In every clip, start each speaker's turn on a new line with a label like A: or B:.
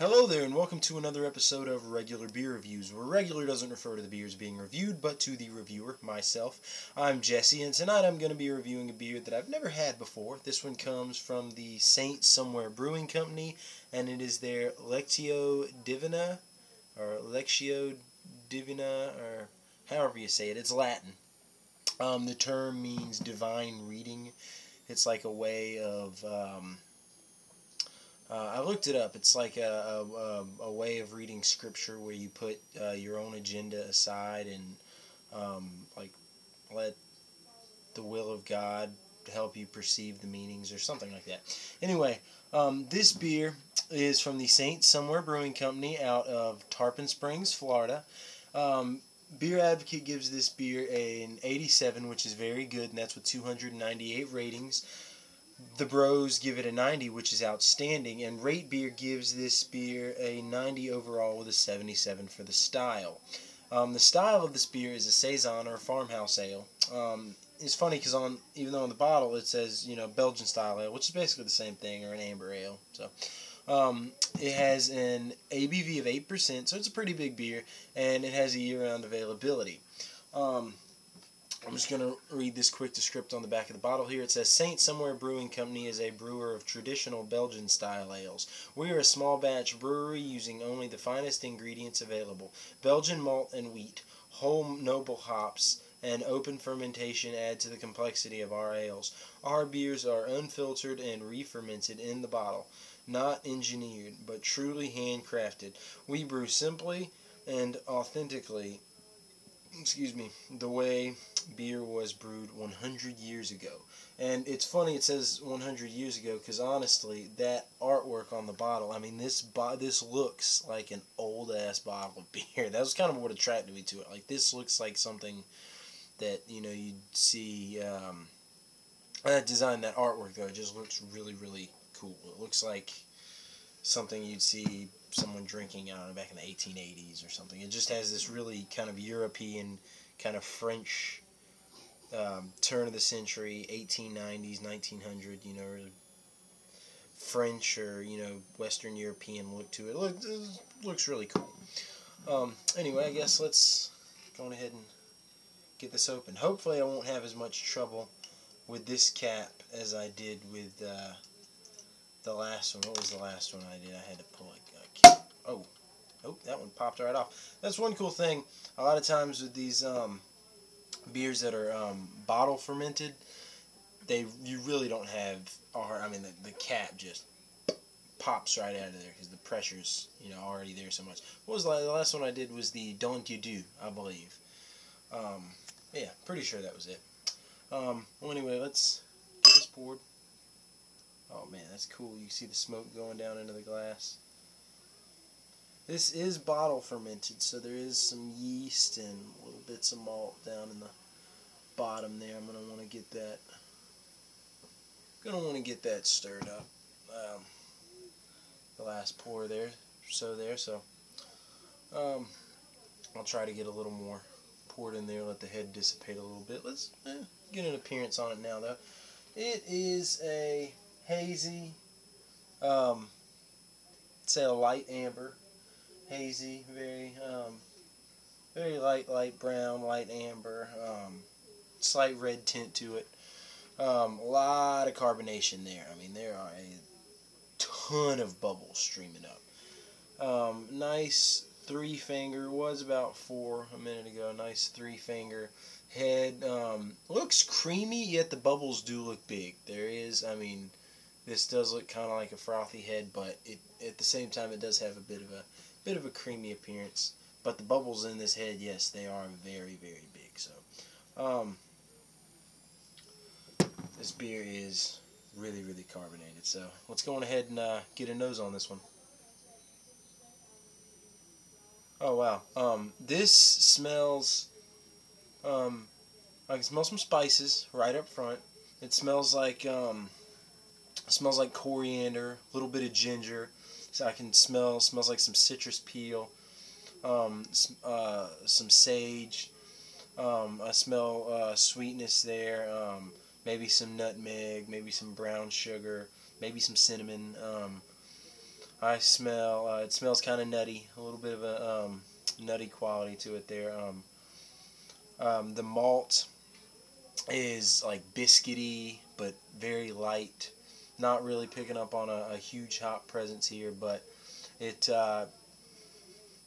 A: Hello there, and welcome to another episode of Regular Beer Reviews, where regular doesn't refer to the beers being reviewed, but to the reviewer, myself. I'm Jesse, and tonight I'm going to be reviewing a beer that I've never had before. This one comes from the Saint Somewhere Brewing Company, and it is their Lectio Divina, or however you say it. It's Latin. The term means divine reading. It's like a way of... I looked it up. It's like a way of reading scripture where you put your own agenda aside and like let the will of God help you perceive the meanings or something like that. Anyway, this beer is from the Saint Somewhere Brewing Company out of Tarpon Springs, Florida. Beer Advocate gives this beer an 87, which is very good, and that's with 298 ratings. The Bros give it a 90, which is outstanding, and Rate Beer gives this beer a 90 overall with a 77 for the style. The style of this beer is a Saison or Farmhouse ale. It's funny because even though on the bottle it says Belgian style ale, which is basically the same thing, or an amber ale. So it has an ABV of 8%, so it's a pretty big beer, and it has a year-round availability. I'm just going to read this quick description on the back of the bottle here. It says, Saint Somewhere Brewing Company is a brewer of traditional Belgian-style ales. We are a small-batch brewery using only the finest ingredients available. Belgian malt and wheat, whole noble hops, and open fermentation add to the complexity of our ales. Our beers are unfiltered and re-fermented in the bottle, not engineered, but truly handcrafted. We brew simply and authentically, the way beer was brewed 100 years ago. And it's funny it says 100 years ago because honestly, that artwork on the bottle, I mean, this looks like an old-ass bottle of beer. That was kind of what attracted me to it. Like, this looks like something that, you'd see, that design, that artwork, though, it just looks really, really cool. It looks like something you'd see someone drinking, I don't know, back in the 1880s or something. It just has this really kind of European, kind of French, turn of the century, 1890s, 1900, really French or, Western European look to it. It looks really cool. Anyway, I guess let's go on ahead and get this open. Hopefully I won't have as much trouble with this cap as I did with the last one. What was the last one I did? I had to pull a cap. Oh, that one popped right off. That's one cool thing. A lot of times with these beers that are bottle fermented, you really don't have, the cap just pops right out of there because the pressure's already there so much. What was the last one I did? Was the Don't You Do, I believe. Yeah, pretty sure that was it. Well, anyway, let's get this poured. Oh man, that's cool. You can see the smoke going down into the glass. This is bottle fermented, so there is some yeast and little bits of malt down in the bottom there. I'm gonna want to get that stirred up. The last pour there, so I'll try to get a little more poured in there. Let the head dissipate a little bit. Let's get an appearance on it now, though. It is a hazy, say a light amber, hazy, very light brown, light amber, slight red tint to it. A lot of carbonation there. I mean, there are a ton of bubbles streaming up. Nice 3-finger, was about 4 a minute ago. Nice 3-finger head. Looks creamy, yet the bubbles do look big. There is, this does look kind of like a frothy head, but at the same time it does have a bit of a creamy appearance. But the bubbles in this head, yes, they are very, very big. So, this beer is really, really carbonated. So let's go on ahead and get a nose on this one. Oh wow, this smells. I can smell some spices right up front. It smells like coriander, a little bit of ginger. So I can smells like some citrus peel, some sage. I smell sweetness there. Maybe some nutmeg, maybe some brown sugar, maybe some cinnamon. I smell, it smells kind of nutty, a little bit of a nutty quality to it there. The malt is like biscuity, but very light. Not really picking up on a huge hop presence here, but it, yeah,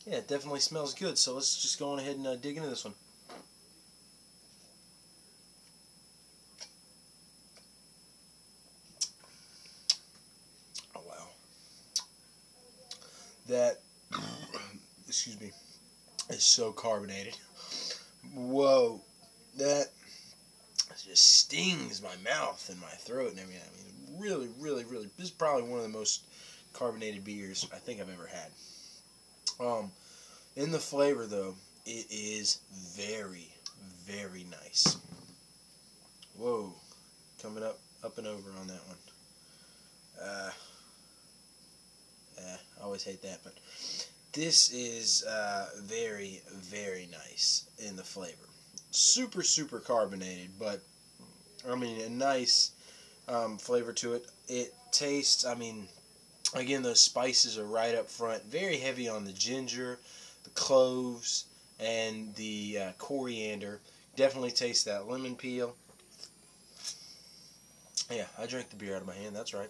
A: it definitely smells good. So let's just go on ahead and dig into this one. Oh wow, that excuse me, is so carbonated. Whoa, that just stings my mouth and my throat and everything. I mean, really, really, really. This is probably one of the most carbonated beers I think I've ever had. In the flavor though, it is very, very nice. Whoa, coming up and over on that one. I always hate that, but this is very, very nice in the flavor. Super, super carbonated, but I mean a nice flavor to it. It tastes, I mean, again, those spices are right up front. Very heavy on the ginger, the cloves, and the coriander. Definitely taste that lemon peel. Yeah, I drank the beer out of my hand. That's right.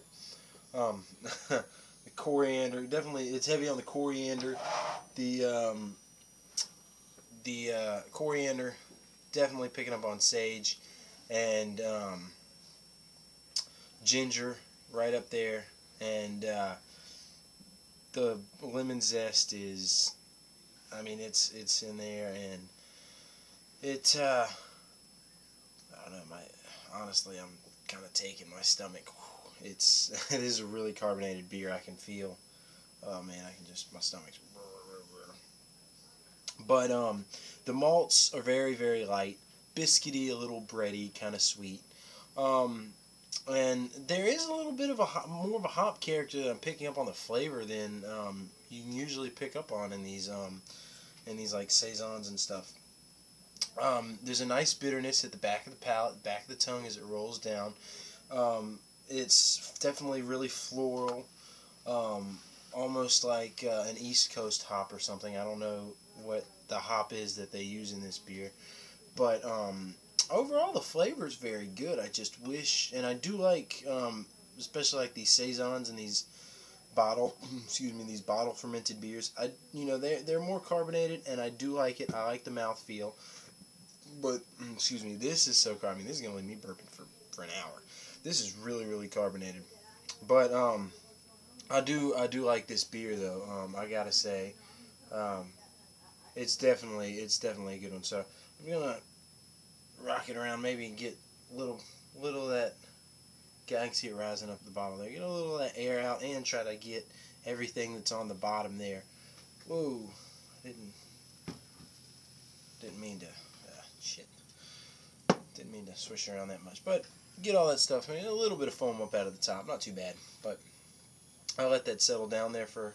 A: The coriander, definitely, it's heavy on the coriander. The coriander, definitely picking up on sage, and ginger right up there, and the lemon zest is, I mean, it's in there, and it I don't know, honestly, I'm kind of taking my stomach. It is a really carbonated beer. I can feel, oh man, I can just, my stomach's, but the malts are very, very light, biscuity, a little bready, kind of sweet. And there is a little bit of more of a hop character that I'm picking up on the flavor than you can usually pick up on in these like saisons and stuff. There's a nice bitterness at the back of the palate, back of the tongue as it rolls down. It's definitely really floral, almost like an East Coast hop or something. I don't know what the hop is that they use in this beer, but overall the flavor is very good. I just wish, and I do like, especially like these saisons and these bottle, these bottle fermented beers. They're more carbonated, and I do like it. I like the mouthfeel, but this is so carbonated. This is gonna leave me burping for an hour. This is really, really carbonated, but I do like this beer though. I gotta say, it's definitely a good one. So I'm gonna rock it around, maybe get a little of that. I can see it rising up the bottom there. Get a little of that air out and try to get everything that's on the bottom there. Whoa, didn't mean to. Shit. Didn't mean to swish around that much, but get all that stuff. I mean, a little bit of foam up out of the top, not too bad. But I'll let that settle down there for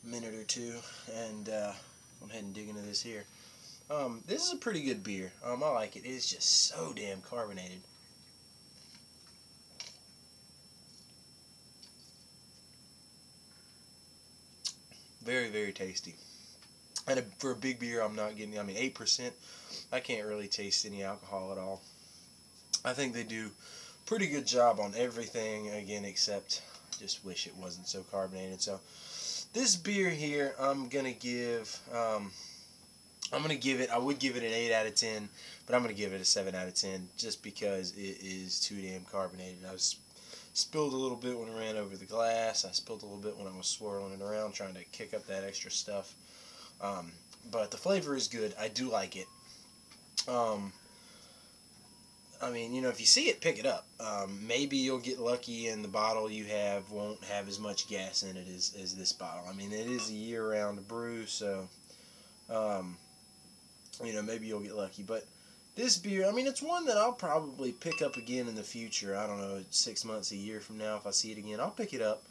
A: a minute or two, and go ahead and dig into this here. This is a pretty good beer. I like it. It is just so damn carbonated. Very, very tasty. And for a big beer, I'm not getting, 8%, I can't really taste any alcohol at all. I think they do a pretty good job on everything, again, except I just wish it wasn't so carbonated. So this beer here, I'm going to give it, I would give it an 8 out of 10, but I'm going to give it a 7 out of 10 just because it is too damn carbonated. I spilled a little bit when I ran over the glass. I spilled a little bit when I was swirling it around trying to kick up that extra stuff. But the flavor is good. I do like it. If you see it, pick it up. Maybe you'll get lucky and the bottle you have won't have as much gas in it as this bottle. I mean, it is a year-round brew, so, maybe you'll get lucky. But this beer, it's one that I'll probably pick up again in the future. I don't know, 6 months, a year from now, if I see it again, I'll pick it up,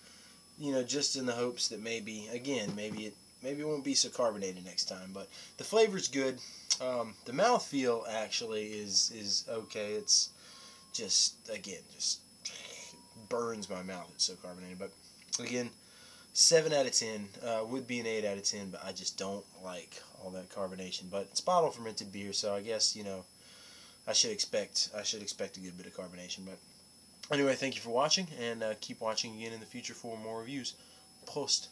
A: just in the hopes that maybe it won't be so carbonated next time. But the flavor's good. The mouthfeel actually is okay. It's just burns my mouth. It's so carbonated. But again, 7 out of 10. Would be an 8 out of 10, but I just don't like all that carbonation. But it's bottle fermented beer, so I guess, you know, I should expect a good bit of carbonation. But anyway, thank you for watching, and keep watching again in the future for more reviews. Prost.